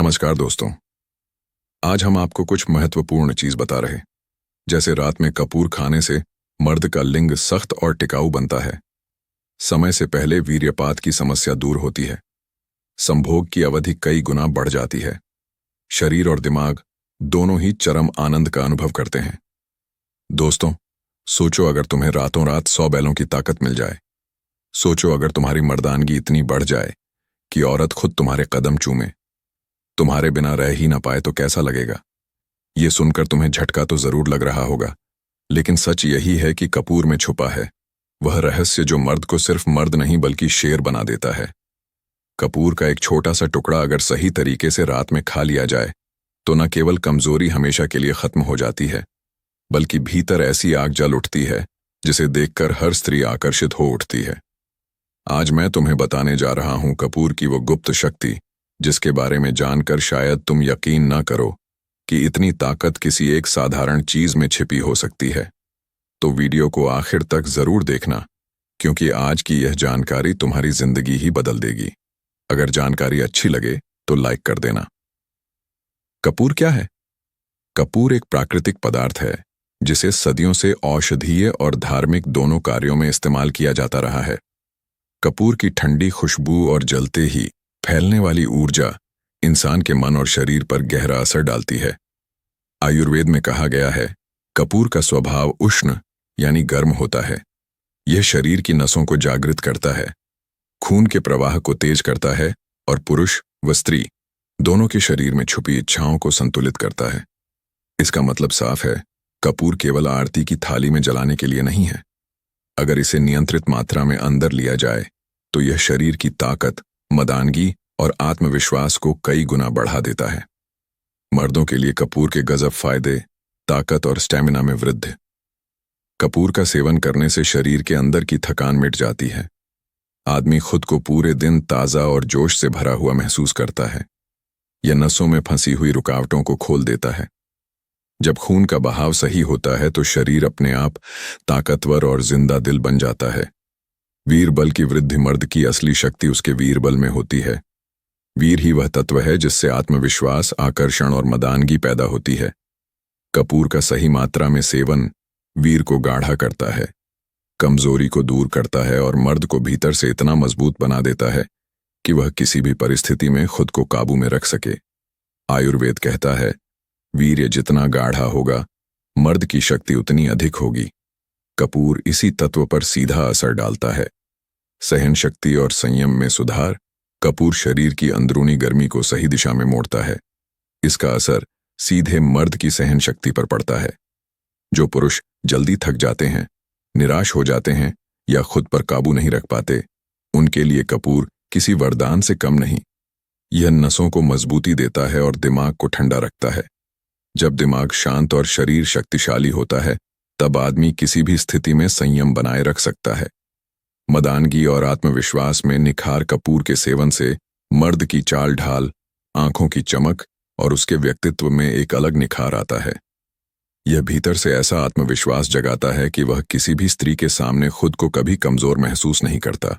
नमस्कार दोस्तों। आज हम आपको कुछ महत्वपूर्ण चीज बता रहे। जैसे रात में कपूर खाने से मर्द का लिंग सख्त और टिकाऊ बनता है। समय से पहले वीर्यपात की समस्या दूर होती है। संभोग की अवधि कई गुना बढ़ जाती है। शरीर और दिमाग दोनों ही चरम आनंद का अनुभव करते हैं। दोस्तों, सोचो अगर तुम्हें रातों रात 100 बैलों की ताकत मिल जाए। सोचो अगर तुम्हारी मर्दानगी इतनी बढ़ जाए कि औरत खुद तुम्हारे कदम चूमे, तुम्हारे बिना रह ही ना पाए तो कैसा लगेगा। ये सुनकर तुम्हें झटका तो जरूर लग रहा होगा, लेकिन सच यही है कि कपूर में छुपा है वह रहस्य जो मर्द को सिर्फ मर्द नहीं बल्कि शेर बना देता है। कपूर का एक छोटा सा टुकड़ा अगर सही तरीके से रात में खा लिया जाए तो न केवल कमजोरी हमेशा के लिए खत्म हो जाती है, बल्कि भीतर ऐसी आग जल उठती है जिसे देखकर हर स्त्री आकर्षित हो उठती है। आज मैं तुम्हें बताने जा रहा हूं कपूर की वो गुप्त शक्ति जिसके बारे में जानकर शायद तुम यकीन न करो कि इतनी ताकत किसी एक साधारण चीज में छिपी हो सकती है। तो वीडियो को आखिर तक जरूर देखना, क्योंकि आज की यह जानकारी तुम्हारी जिंदगी ही बदल देगी। अगर जानकारी अच्छी लगे तो लाइक कर देना। कपूर क्या है? कपूर एक प्राकृतिक पदार्थ है जिसे सदियों से औषधीय और धार्मिक दोनों कार्यों में इस्तेमाल किया जाता रहा है। कपूर की ठंडी खुशबू और जलते ही फैलने वाली ऊर्जा इंसान के मन और शरीर पर गहरा असर डालती है। आयुर्वेद में कहा गया है, कपूर का स्वभाव उष्ण यानी गर्म होता है। यह शरीर की नसों को जागृत करता है, खून के प्रवाह को तेज करता है और पुरुष व स्त्री दोनों के शरीर में छुपी इच्छाओं को संतुलित करता है। इसका मतलब साफ है, कपूर केवल आरती की थाली में जलाने के लिए नहीं है। अगर इसे नियंत्रित मात्रा में अंदर लिया जाए तो यह शरीर की ताकत, मर्दानगी और आत्मविश्वास को कई गुना बढ़ा देता है। मर्दों के लिए कपूर के गजब फायदे, ताकत और स्टैमिना में वृद्धि। कपूर का सेवन करने से शरीर के अंदर की थकान मिट जाती है। आदमी खुद को पूरे दिन ताजा और जोश से भरा हुआ महसूस करता है। यह नसों में फंसी हुई रुकावटों को खोल देता है। जब खून का बहाव सही होता है तो शरीर अपने आप ताकतवर और जिंदा दिल बन जाता है। वीर बल की वृद्धि मर्द की असली शक्ति उसके वीर बल में होती है। वीर ही वह तत्व है जिससे आत्मविश्वास, आकर्षण और मर्दानगी पैदा होती है। कपूर का सही मात्रा में सेवन वीर को गाढ़ा करता है, कमजोरी को दूर करता है और मर्द को भीतर से इतना मजबूत बना देता है कि वह किसी भी परिस्थिति में खुद को काबू में रख सके। आयुर्वेद कहता है, वीर्य जितना गाढ़ा होगा मर्द की शक्ति उतनी अधिक होगी। कपूर इसी तत्व पर सीधा असर डालता है। सहन शक्ति और संयम में सुधार। कपूर शरीर की अंदरूनी गर्मी को सही दिशा में मोड़ता है। इसका असर सीधे मर्द की सहन शक्ति पर पड़ता है। जो पुरुष जल्दी थक जाते हैं, निराश हो जाते हैं या खुद पर काबू नहीं रख पाते, उनके लिए कपूर किसी वरदान से कम नहीं। यह नसों को मजबूती देता है और दिमाग को ठंडा रखता है। जब दिमाग शांत और शरीर शक्तिशाली होता है तब आदमी किसी भी स्थिति में संयम बनाए रख सकता है। मर्दानगी और आत्मविश्वास में निखार कपूर के सेवन से मर्द की चाल ढाल, आंखों की चमक और उसके व्यक्तित्व में एक अलग निखार आता है। यह भीतर से ऐसा आत्मविश्वास जगाता है कि वह किसी भी स्त्री के सामने खुद को कभी कमजोर महसूस नहीं करता।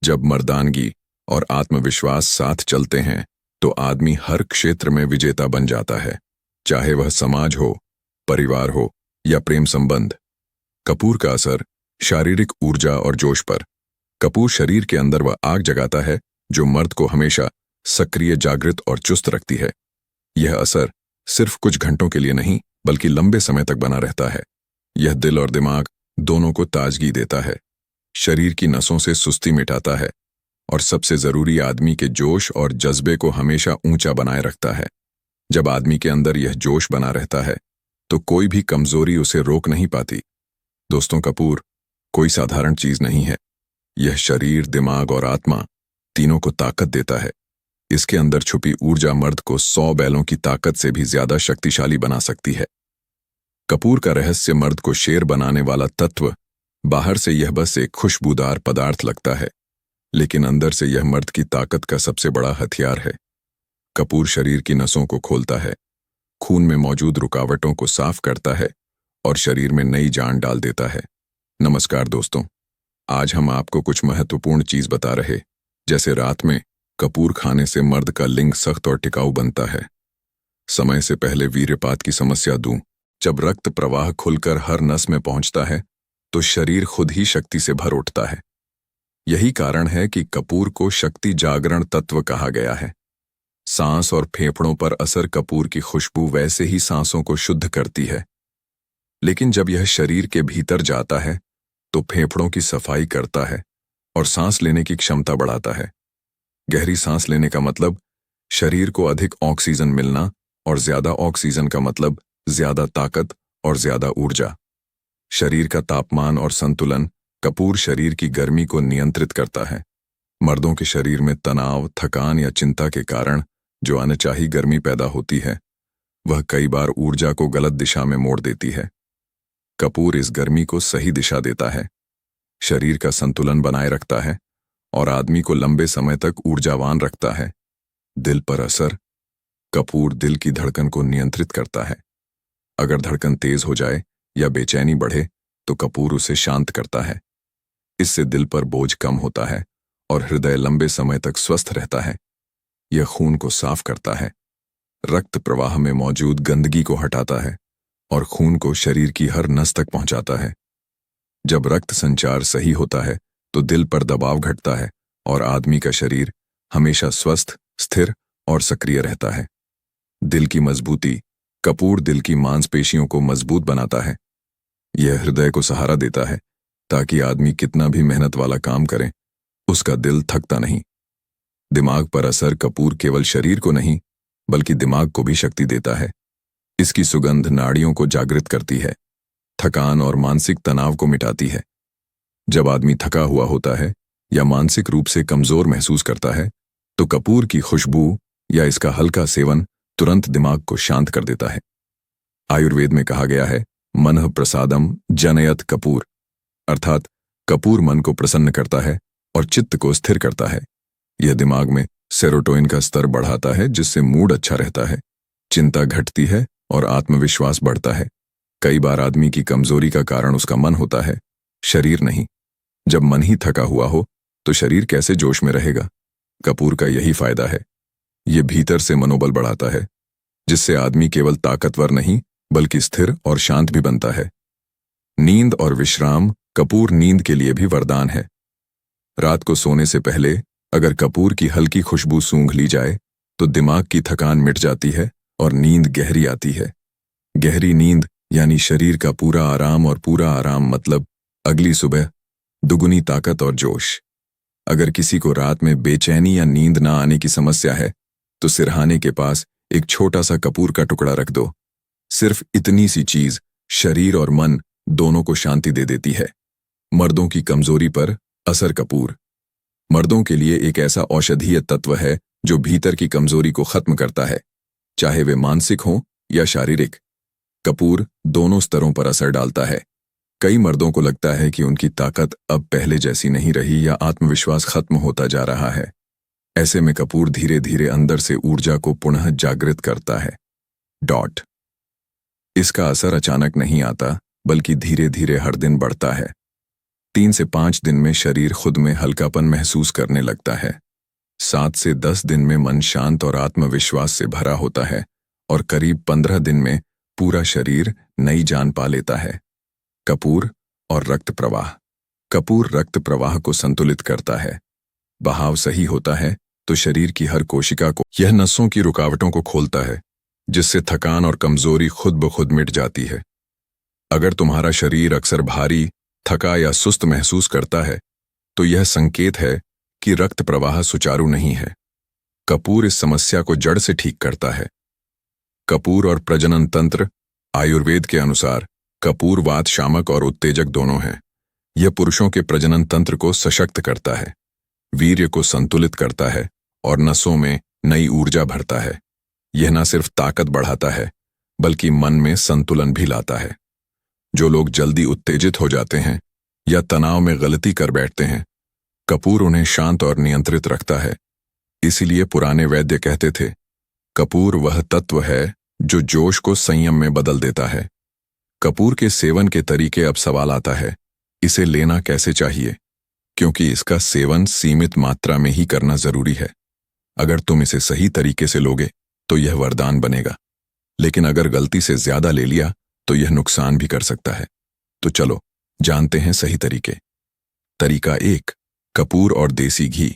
जब मर्दानगी और आत्मविश्वास साथ चलते हैं तो आदमी हर क्षेत्र में विजेता बन जाता है, चाहे वह समाज हो, परिवार हो या प्रेम संबंध। कपूर का असर शारीरिक ऊर्जा और जोश पर। कपूर शरीर के अंदर वह आग जगाता है जो मर्द को हमेशा सक्रिय, जागृत और चुस्त रखती है। यह असर सिर्फ कुछ घंटों के लिए नहीं बल्कि लंबे समय तक बना रहता है। यह दिल और दिमाग दोनों को ताजगी देता है, शरीर की नसों से सुस्ती मिटाता है और सबसे जरूरी आदमी के जोश और जज्बे को हमेशा ऊंचा बनाए रखता है। जब आदमी के अंदर यह जोश बना रहता है तो कोई भी कमजोरी उसे रोक नहीं पाती। दोस्तों, कपूर कोई साधारण चीज नहीं है। यह शरीर, दिमाग और आत्मा तीनों को ताकत देता है। इसके अंदर छुपी ऊर्जा मर्द को 100 बैलों की ताकत से भी ज्यादा शक्तिशाली बना सकती है। कपूर का रहस्य मर्द को शेर बनाने वाला तत्व। बाहर से यह बस एक खुशबूदार पदार्थ लगता है, लेकिन अंदर से यह मर्द की ताकत का सबसे बड़ा हथियार है। कपूर शरीर की नसों को खोलता है, खून में मौजूद रुकावटों को साफ करता है और शरीर में नई जान डाल देता है। नमस्कार दोस्तों, आज हम आपको कुछ महत्वपूर्ण चीज बता रहे, जैसे रात में कपूर खाने से मर्द का लिंग सख्त और टिकाऊ बनता है। समय से पहले वीर्यपात की समस्या दूं। जब रक्त प्रवाह खुलकर हर नस में पहुंचता है तो शरीर खुद ही शक्ति से भर उठता है। यही कारण है कि कपूर को शक्ति जागरण तत्व कहा गया है। सांस और फेफड़ों पर असर कपूर की खुशबू वैसे ही सांसों को शुद्ध करती है, लेकिन जब यह शरीर के भीतर जाता है तो फेफड़ों की सफाई करता है और सांस लेने की क्षमता बढ़ाता है। गहरी सांस लेने का मतलब शरीर को अधिक ऑक्सीजन मिलना, और ज्यादा ऑक्सीजन का मतलब ज्यादा ताकत और ज्यादा ऊर्जा। शरीर का तापमान और संतुलन कपूर शरीर की गर्मी को नियंत्रित करता है। मर्दों के शरीर में तनाव, थकान या चिंता के कारण जो अनचाही गर्मी पैदा होती है, वह कई बार ऊर्जा को गलत दिशा में मोड़ देती है। कपूर इस गर्मी को सही दिशा देता है, शरीर का संतुलन बनाए रखता है और आदमी को लंबे समय तक ऊर्जावान रखता है। दिल पर असर। कपूर दिल की धड़कन को नियंत्रित करता है। अगर धड़कन तेज हो जाए या बेचैनी बढ़े तो कपूर उसे शांत करता है। इससे दिल पर बोझ कम होता है और हृदय लंबे समय तक स्वस्थ रहता है। यह खून को साफ करता है, रक्त प्रवाह में मौजूद गंदगी को हटाता है और खून को शरीर की हर नस तक पहुंचाता है। जब रक्त संचार सही होता है तो दिल पर दबाव घटता है और आदमी का शरीर हमेशा स्वस्थ, स्थिर और सक्रिय रहता है। दिल की मजबूती। कपूर दिल की मांसपेशियों को मजबूत बनाता है। यह हृदय को सहारा देता है ताकि आदमी कितना भी मेहनत वाला काम करे, उसका दिल थकता नहीं। दिमाग पर असर। कपूर केवल शरीर को नहीं बल्कि दिमाग को भी शक्ति देता है। इसकी सुगंध नाड़ियों को जागृत करती है, थकान और मानसिक तनाव को मिटाती है। जब आदमी थका हुआ होता है या मानसिक रूप से कमजोर महसूस करता है तो कपूर की खुशबू या इसका हल्का सेवन तुरंत दिमाग को शांत कर देता है। आयुर्वेद में कहा गया है, मनः प्रसादम जनयत कपूर, अर्थात कपूर मन को प्रसन्न करता है और चित्त को स्थिर करता है। यह दिमाग में सेरोटोनिन का स्तर बढ़ाता है, जिससे मूड अच्छा रहता है, चिंता घटती है और आत्मविश्वास बढ़ता है। कई बार आदमी की कमजोरी का कारण उसका मन होता है, शरीर नहीं। जब मन ही थका हुआ हो तो शरीर कैसे जोश में रहेगा? कपूर का यही फायदा है। ये भीतर से मनोबल बढ़ाता है, जिससे आदमी केवल ताकतवर नहीं बल्कि स्थिर और शांत भी बनता है। नींद और विश्राम। कपूर नींद के लिए भी वरदान है। रात को सोने से पहले अगर कपूर की हल्की खुशबू सूंघ ली जाए तो दिमाग की थकान मिट जाती है और नींद गहरी आती है। गहरी नींद यानी शरीर का पूरा आराम, और पूरा आराम मतलब अगली सुबह दुगुनी ताकत और जोश। अगर किसी को रात में बेचैनी या नींद ना आने की समस्या है तो सिरहाने के पास एक छोटा सा कपूर का टुकड़ा रख दो। सिर्फ इतनी सी चीज शरीर और मन दोनों को शांति दे देती है। मर्दों की कमजोरी पर असर। कपूर मर्दों के लिए एक ऐसा औषधीय तत्व है जो भीतर की कमजोरी को खत्म करता है, चाहे वे मानसिक हों या शारीरिक। कपूर दोनों स्तरों पर असर डालता है। कई मर्दों को लगता है कि उनकी ताकत अब पहले जैसी नहीं रही या आत्मविश्वास खत्म होता जा रहा है। ऐसे में कपूर धीरे धीरे अंदर से ऊर्जा को पुनः जागृत करता है। इसका असर अचानक नहीं आता बल्कि धीरे धीरे हर दिन बढ़ता है। 3 से 5 दिन में शरीर खुद में हल्कापन महसूस करने लगता है। 7 से 10 दिन में मन शांत और आत्मविश्वास से भरा होता है और करीब 15 दिन में पूरा शरीर नई जान पा लेता है। कपूर और रक्त प्रवाह। कपूर रक्त प्रवाह को संतुलित करता है। बहाव सही होता है तो शरीर की हर कोशिका को, यह नसों की रुकावटों को खोलता है, जिससे थकान और कमजोरी खुद ब खुद मिट जाती है। अगर तुम्हारा शरीर अक्सर भारी, थका या सुस्त महसूस करता है तो यह संकेत है कि रक्त प्रवाह सुचारू नहीं है। कपूर इस समस्या को जड़ से ठीक करता है। कपूर और प्रजनन तंत्र। आयुर्वेद के अनुसार कपूर वात शामक और उत्तेजक दोनों हैं। यह पुरुषों के प्रजनन तंत्र को सशक्त करता है, वीर्य को संतुलित करता है और नसों में नई ऊर्जा भरता है। यह न सिर्फ ताकत बढ़ाता है बल्कि मन में संतुलन भी लाता है। जो लोग जल्दी उत्तेजित हो जाते हैं या तनाव में गलती कर बैठते हैं, कपूर उन्हें शांत और नियंत्रित रखता है। इसीलिए पुराने वैद्य कहते थे, कपूर वह तत्व है जो जोश को संयम में बदल देता है। कपूर के सेवन के तरीके। अब सवाल आता है, इसे लेना कैसे चाहिए? क्योंकि इसका सेवन सीमित मात्रा में ही करना जरूरी है। अगर तुम इसे सही तरीके से लोगे तो यह वरदान बनेगा, लेकिन अगर गलती से ज्यादा ले लिया तो यह नुकसान भी कर सकता है। तो चलो जानते हैं सही तरीके। तरीका 1, कपूर और देसी घी।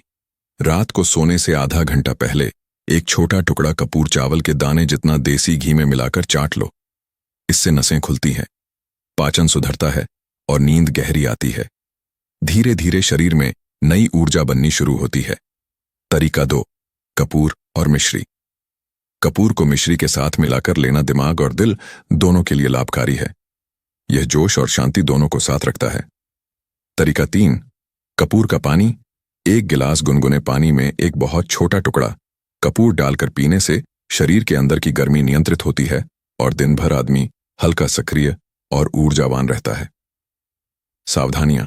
रात को सोने से आधा घंटा पहले एक छोटा टुकड़ा कपूर चावल के दाने जितना देसी घी में मिलाकर चाट लो। इससे नसें खुलती हैं, पाचन सुधरता है और नींद गहरी आती है। धीरे धीरे शरीर में नई ऊर्जा बननी शुरू होती है। तरीका 2, कपूर और मिश्री। कपूर को मिश्री के साथ मिलाकर लेना दिमाग और दिल दोनों के लिए लाभकारी है। यह जोश और शांति दोनों को साथ रखता है। तरीका 3, कपूर का पानी। 1 गिलास गुनगुने पानी में एक बहुत छोटा टुकड़ा कपूर डालकर पीने से शरीर के अंदर की गर्मी नियंत्रित होती है और दिन भर आदमी हल्का सक्रिय और ऊर्जावान रहता है। सावधानियां।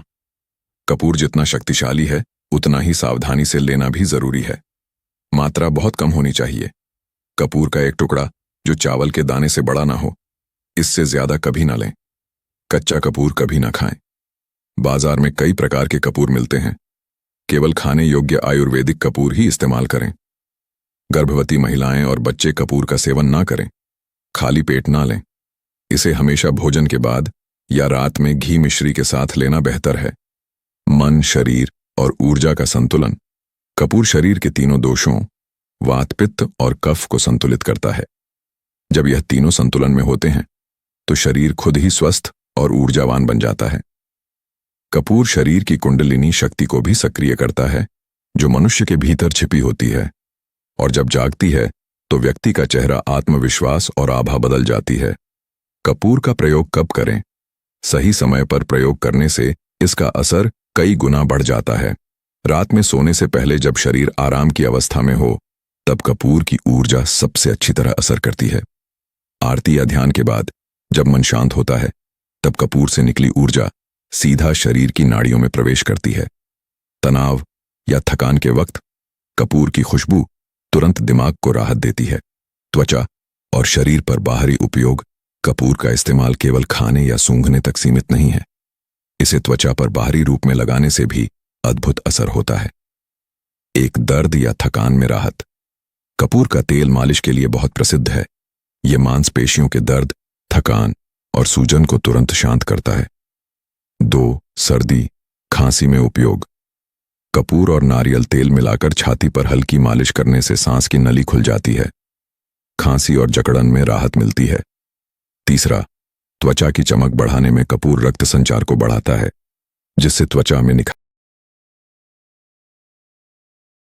कपूर जितना शक्तिशाली है उतना ही सावधानी से लेना भी जरूरी है। मात्रा बहुत कम होनी चाहिए। कपूर का एक टुकड़ा जो चावल के दाने से बड़ा ना हो, इससे ज्यादा कभी ना लें। कच्चा कपूर कभी ना खाएं। बाजार में कई प्रकार के कपूर मिलते हैं। केवल खाने योग्य आयुर्वेदिक कपूर ही इस्तेमाल करें। गर्भवती महिलाएं और बच्चे कपूर का सेवन ना करें। खाली पेट ना लें। इसे हमेशा भोजन के बाद या रात में घी मिश्री के साथ लेना बेहतर है। मन, शरीर और ऊर्जा का संतुलन। कपूर शरीर के तीनों दोषों वात, पित्त और कफ को संतुलित करता है। जब यह तीनों संतुलन में होते हैं तो शरीर खुद ही स्वस्थ और ऊर्जावान बन जाता है। कपूर शरीर की कुंडलिनी शक्ति को भी सक्रिय करता है जो मनुष्य के भीतर छिपी होती है, और जब जागती है तो व्यक्ति का चेहरा आत्मविश्वास और आभा बदल जाती है। कपूर का प्रयोग कब करें? सही समय पर प्रयोग करने से इसका असर कई गुना बढ़ जाता है। रात में सोने से पहले जब शरीर आराम की अवस्था में हो तब कपूर की ऊर्जा सबसे अच्छी तरह असर करती है। आरती या ध्यान के बाद जब मन शांत होता है तब कपूर से निकली ऊर्जा सीधा शरीर की नाड़ियों में प्रवेश करती है। तनाव या थकान के वक्त कपूर की खुशबू तुरंत दिमाग को राहत देती है। त्वचा और शरीर पर बाहरी उपयोग। कपूर का इस्तेमाल केवल खाने या सूंघने तक सीमित नहीं है। इसे त्वचा पर बाहरी रूप में लगाने से भी अद्भुत असर होता है। एक दर्द या थकान में राहत। कपूर का तेल मालिश के लिए बहुत प्रसिद्ध है। यह मांसपेशियों के दर्द, थकान और सूजन को तुरंत शांत करता है। 2, सर्दी, खांसी में उपयोग। कपूर और नारियल तेल मिलाकर छाती पर हल्की मालिश करने से सांस की नली खुल जाती है। खांसी और जकड़न में राहत मिलती है। तीसरा, त्वचा की चमक बढ़ाने में कपूर रक्त संचार को बढ़ाता है, जिससे त्वचा में निखार